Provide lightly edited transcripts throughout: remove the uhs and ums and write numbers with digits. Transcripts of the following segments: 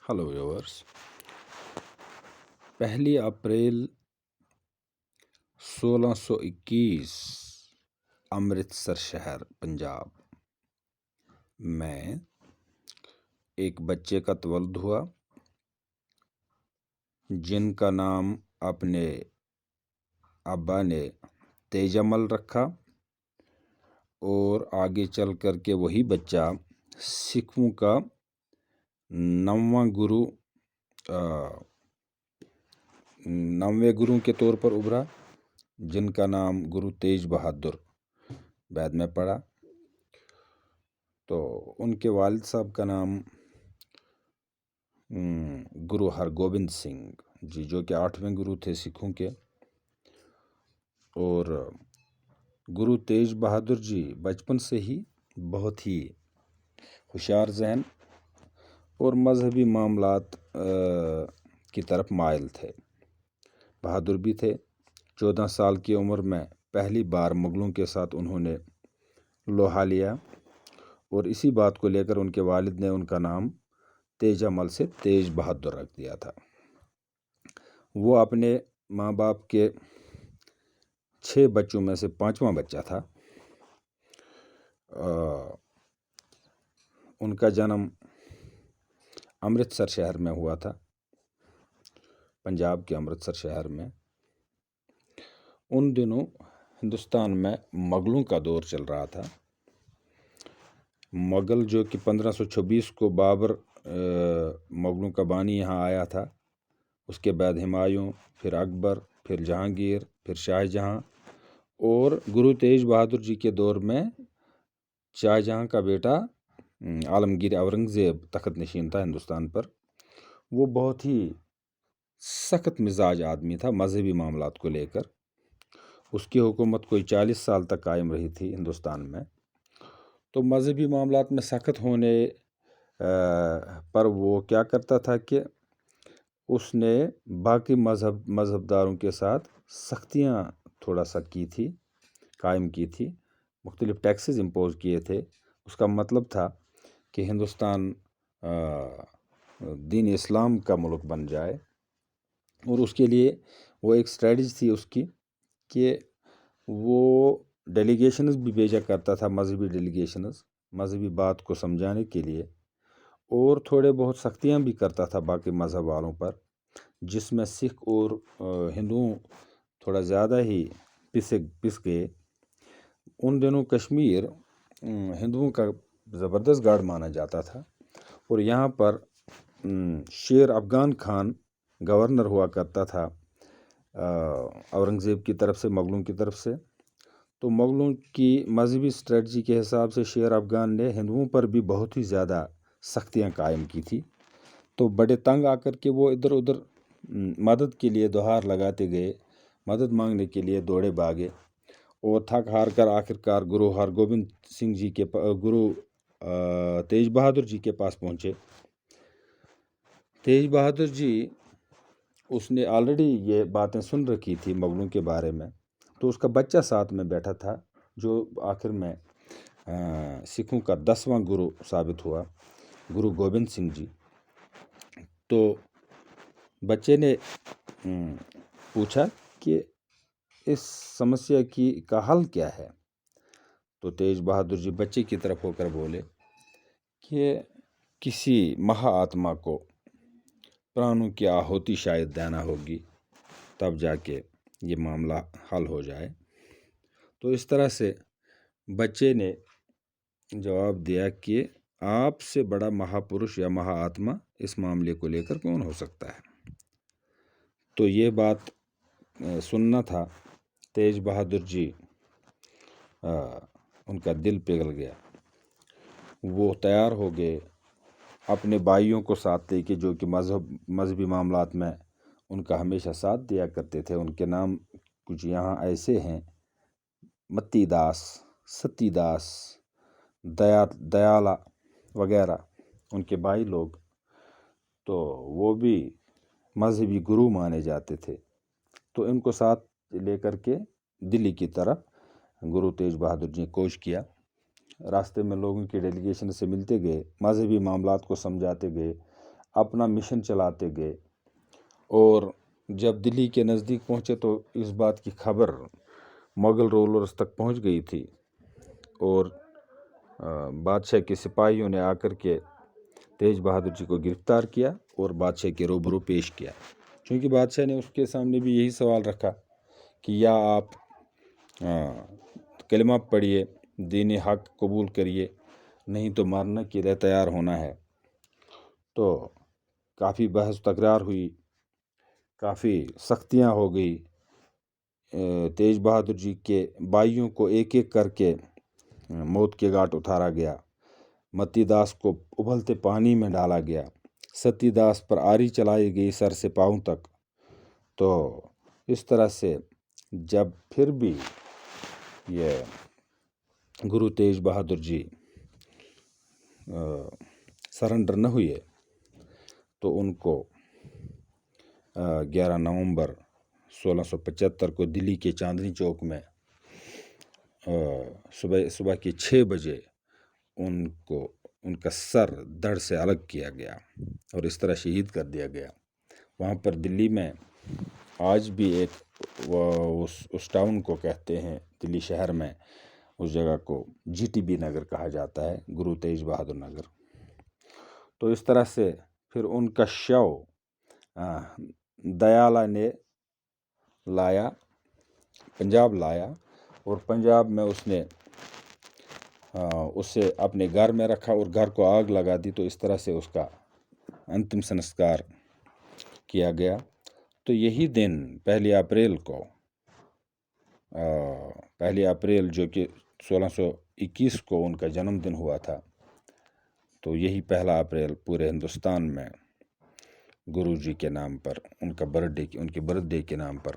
Hello viewers. 1 अप्रैल 1621 अमृतसर शहर पंजाब में एक बच्चे का तवल्लुद हुआ जिनका नाम अपने अब्बा ने तेजमल रखा और आगे चल कर के वही बच्चा सिखों का 9वां गुरु 9वें गुरु के तौर पर उभरा, जिनका नाम गुरु तेज बहादुर बाद में पड़ा। तो उनके वालिद साहब का नाम गुरु हरगोबिंद सिंह जी, जो कि 8वें गुरु थे सिखों के। और गुरु तेज बहादुर जी बचपन से ही बहुत ही होशियार ज़हन और मजहबी मामलात की तरफ माइल थे। बहादुर भी थे। 14 साल की उम्र में पहली बार मुगलों के साथ उन्होंने लोहा लिया और इसी बात को लेकर उनके वालिद ने उनका नाम तेजमल से तेज बहादुर रख दिया था। वो अपने माँ बाप के 6 बच्चों में से 5वां बच्चा था। उनका जन्म अमृतसर शहर में हुआ था, पंजाब के अमृतसर शहर में। उन दिनों हिंदुस्तान में मुगलों का दौर चल रहा था। मुगल जो कि 1526 को बाबर मुगलों का बानी यहाँ आया था, उसके बाद हुमायूं, फिर अकबर, फिर जहांगीर, फिर शाहजहां और गुरु तेज बहादुर जी के दौर में शाहजहां का बेटा आलमगीर औरंगज़ेब तख्त नशीन था हिंदुस्तान पर। वो बहुत ही सख्त मिजाज आदमी था मजहबी मामलात को लेकर। उसकी हुकूमत कोई 40 साल तक कायम रही थी हिंदुस्तान में। तो मजहबी मामलात में सख्त होने पर वो क्या करता था कि उसने बाकी मजहबदारों के साथ सख्तियाँ थोड़ा सा कायम की थी। मुख्तलिफ टैक्सेस इम्पोज किए थे। उसका मतलब था कि हिंदुस्तान दीन इस्लाम का मुल्क बन जाए। और उसके लिए वो एक स्ट्रेटजी थी उसकी कि वो डेलीगेशंस भी भेजा करता था, मजहबी डेलीगेशंस, मजहबी बात को समझाने के लिए। और थोड़े बहुत सख्तियाँ भी करता था बाकी मजहब वालों पर, जिसमें सिख और हिंदुओं थोड़ा ज़्यादा ही पिस गए। उन दिनों कश्मीर हिंदुओं का ज़बरदस्त गढ़ माना जाता था और यहाँ पर शेर अफगान खान गवर्नर हुआ करता था औरंगज़ेब की तरफ से, मुगलों की तरफ से। तो मुगलों की मजहबी स्ट्रेटजी के हिसाब से शेर अफगान ने हिंदुओं पर भी बहुत ही ज़्यादा सख्तियाँ कायम की थी। तो बड़े तंग आकर के वो इधर उधर मदद के लिए दोहार लगाते गए, मदद मांगने के लिए दौड़े भागे और थक हार कर आखिरकार गुरु हरगोबिंद सिंह जी के गुरु तेज बहादुर जी के पास पहुँचे। तेज बहादुर जी, उसने ऑलरेडी ये बातें सुन रखी थी मुगलों के बारे में। तो उसका बच्चा साथ में बैठा था जो आखिर में सिखों का 10वां गुरु साबित हुआ, गुरु गोबिंद सिंह जी। तो बच्चे ने पूछा कि इस समस्या का हल क्या है। तो तेज बहादुर जी बच्चे की तरफ होकर बोले कि किसी महाआत्मा को प्राणों की आहुति शायद देना होगी, तब जाके ये मामला हल हो जाए। तो इस तरह से बच्चे ने जवाब दिया कि आपसे बड़ा महापुरुष या महाआत्मा इस मामले को लेकर कौन हो सकता है। तो ये बात सुनना था तेज बहादुर जी, उनका दिल पिघल गया। वो तैयार हो गए अपने भाइयों को साथ लेके, जो कि मजहबी मामलात में उनका हमेशा साथ दिया करते थे। उनके नाम कुछ यहाँ ऐसे हैं: मत्तीदास, सतीदास, दयाला वगैरह उनके भाई लोग। तो वो भी मजहबी गुरु माने जाते थे। तो इनको साथ लेकर के दिल्ली की तरफ गुरु तेज बहादुर जी ने कूच किया। रास्ते में लोगों की डेलीगेशन से मिलते गए, मजहबी मामलात को समझाते गए, اپنا مشن چلاتے گئے، اور جب دلی کے نزدیک پہنچے تو اس بات کی خبر مغل رولرز تک پہنچ گئی تھی، اور بادشاہ کے سپاہیوں نے آ کر کے تیج بہادر جی کو گرفتار کیا اور بادشاہ کے روبرو پیش کیا۔ چونکہ بادشاہ نے اس کے سامنے بھی یہی سوال رکھا کہ یا آپ کلمہ پڑھیے، دین حق قبول کریے، نہیں تو مارنے کے لیے تیار ہونا ہے۔ تو کافی بحث تکرار ہوئی، کافی سختیاں ہو گئی، تیج بہادر جی کے بھائیوں کو ایک ایک کر کے موت کے گھاٹ اتارا گیا، متی داس کو ابلتے پانی میں ڈالا گیا، ستی داس پر آری چلائی گئی سر سے پاؤں تک۔ تو اس طرح سے جب پھر بھی یہ گرو تیج بہادر جی سرنڈر نہ ہوئے تو ان کو 11 نومبر 1675 کو دلی کے چاندنی چوک میں صبح کے 6 بجے ان کا سر دڑ سے الگ کیا گیا اور اس طرح شہید کر دیا گیا۔ وہاں پر دلی میں آج بھی ایک اس ٹاؤن کو کہتے ہیں، دلی شہر میں اس جگہ کو GTB نگر کہا جاتا ہے، گرو تیج بہادر نگر۔ تو اس طرح سے پھر ان کا شو دیالہ نے لایا، پنجاب لایا، اور پنجاب میں اس نے اسے اپنے گھر میں رکھا اور گھر کو آگ لگا دی۔ تو اس طرح سے اس کا انتم سنسکار کیا گیا۔ تو یہی دن 1 اپریل کو 1 اپریل جو کہ 1621 کو ان کا جنم دن ہوا تھا، تو یہی 1 اپریل پورے ہندوستان میں گرو جی کے نام پر ان کے برتھ ڈے کے نام پر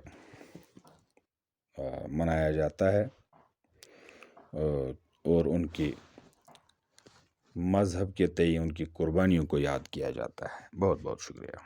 منایا جاتا ہے، اور ان کی مذہب کے تئیں ان کی قربانیوں کو یاد کیا جاتا ہے۔ بہت بہت شکریہ۔